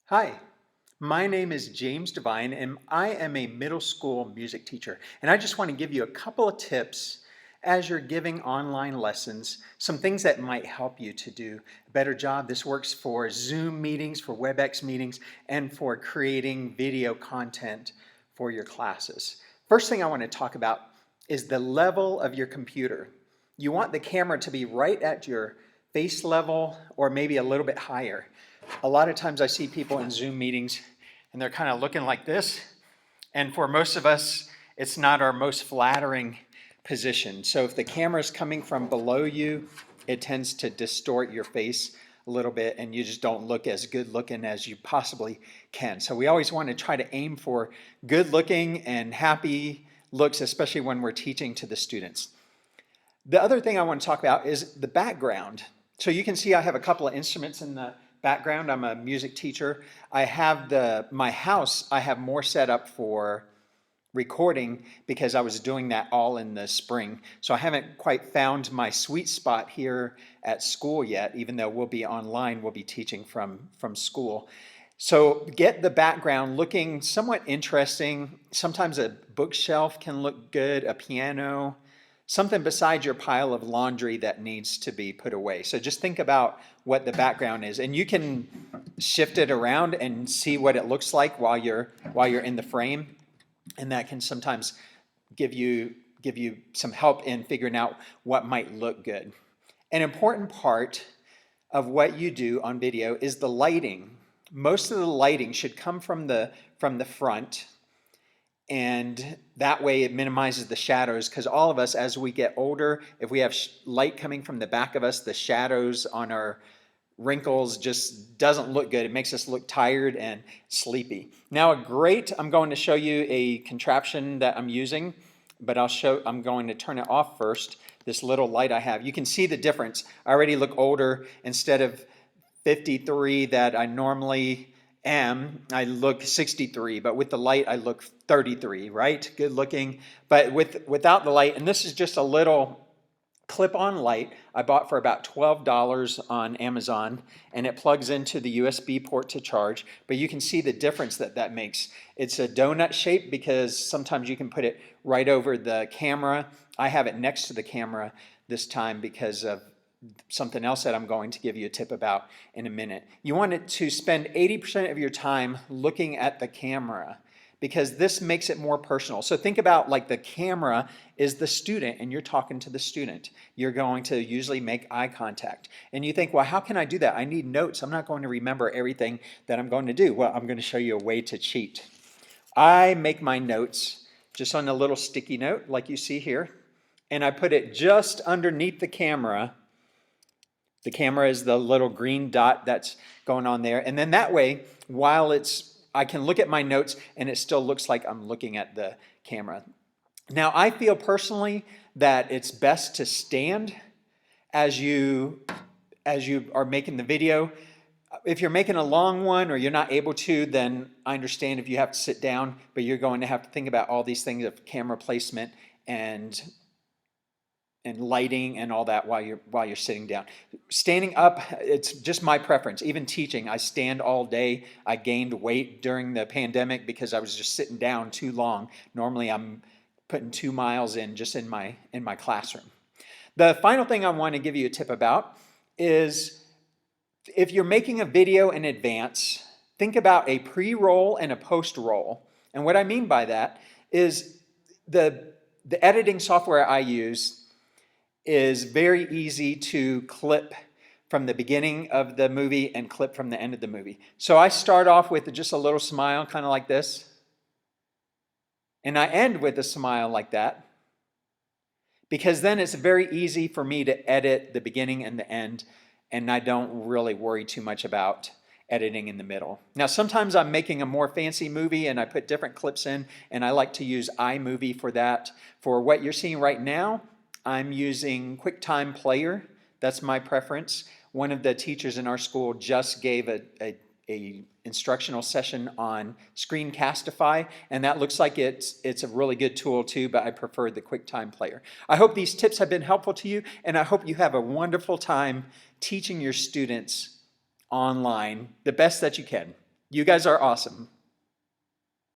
Hi, my name is James Devine, and I am a middle school music teacher. And I just want to give you a couple of tips as you're giving online lessons, some things that might help you to do a better job. This works for Zoom meetings, for WebEx meetings, and for creating video content for your classes. First thing I want to talk about is the level of your computer. You want the camera to be right at your face level or maybe a little bit higher. A lot of times I see people in Zoom meetings and they're kind of looking like this. And for most of us, it's not our most flattering position. So if the camera is coming from below you, it tends to distort your face a little bit and you just don't look as good looking as you possibly can. So we always want to try to aim for good looking and happy looks, especially when we're teaching to the students. The other thing I want to talk about is the background. So you can see I have a couple of instruments in the background. I'm a music teacher. I have my house, I have more set up for recording because I was doing that all in the spring. So I haven't quite found my sweet spot here at school yet, even though we'll be online, we'll be teaching from school. So get the background looking somewhat interesting. Sometimes a bookshelf can look good, a piano, something beside your pile of laundry that needs to be put away. So just think about what the background is, and you can shift it around and see what it looks like while you're in the frame, and that can sometimes give you some help in figuring out what might look good. An important part of what you do on video is the lighting. Most of the lighting should come from the front, and that way it minimizes the shadows, because all of us, as we get older, if we have light coming from the back of us, the shadows on our wrinkles just doesn't look good. It makes us look tired and sleepy. Now I'm going to show you a contraption that I'm using, but I'm going to turn it off first. This little light I have. You can see the difference. I already look older. Instead of 53 that I normally am, I look 63, but with the light I look 33, right? Good looking. But without the light, and this is just a little clip-on light I bought for about $12 on Amazon, and it plugs into the USB port to charge, but you can see the difference that makes. It's a donut shape because sometimes you can put it right over the camera. I have it next to the camera this time because of something else that I'm going to give you a tip about in a minute. You want it to spend 80% of your time looking at the camera, because this makes it more personal. So think about, like, the camera is the student and you're talking to the student. You're going to usually make eye contact. And you think, well, how can I do that? I need notes. I'm not going to remember everything that I'm going to do. Well, I'm going to show you a way to cheat. I make my notes just on a little sticky note like you see here, and I put it just underneath the camera. The camera is the little green dot that's going on there. And then that way, I can look at my notes and it still looks like I'm looking at the camera. Now, I feel personally that it's best to stand as you are making the video. If you're making a long one or you're not able to, then I understand if you have to sit down, but you're going to have to think about all these things of camera placement and lighting and all that while you're sitting down. Standing up, it's just my preference. Even teaching, I stand all day. I gained weight during the pandemic because I was just sitting down too long. Normally I'm putting 2 miles in just in my classroom. The final thing I want to give you a tip about is, if you're making a video in advance, think about a pre-roll and a post-roll. And what I mean by that is the editing software I use is very easy to clip from the beginning of the movie and clip from the end of the movie. So I start off with just a little smile, kind of like this. And I end with a smile like that, because then it's very easy for me to edit the beginning and the end, and I don't really worry too much about editing in the middle. Now, sometimes I'm making a more fancy movie and I put different clips in, and I like to use iMovie for that. For what you're seeing right now, I'm using QuickTime Player. That's my preference. One of the teachers in our school just gave a instructional session on Screencastify, and that looks like it's a really good tool too, but I prefer the QuickTime Player. I hope these tips have been helpful to you, and I hope you have a wonderful time teaching your students online the best that you can. You guys are awesome.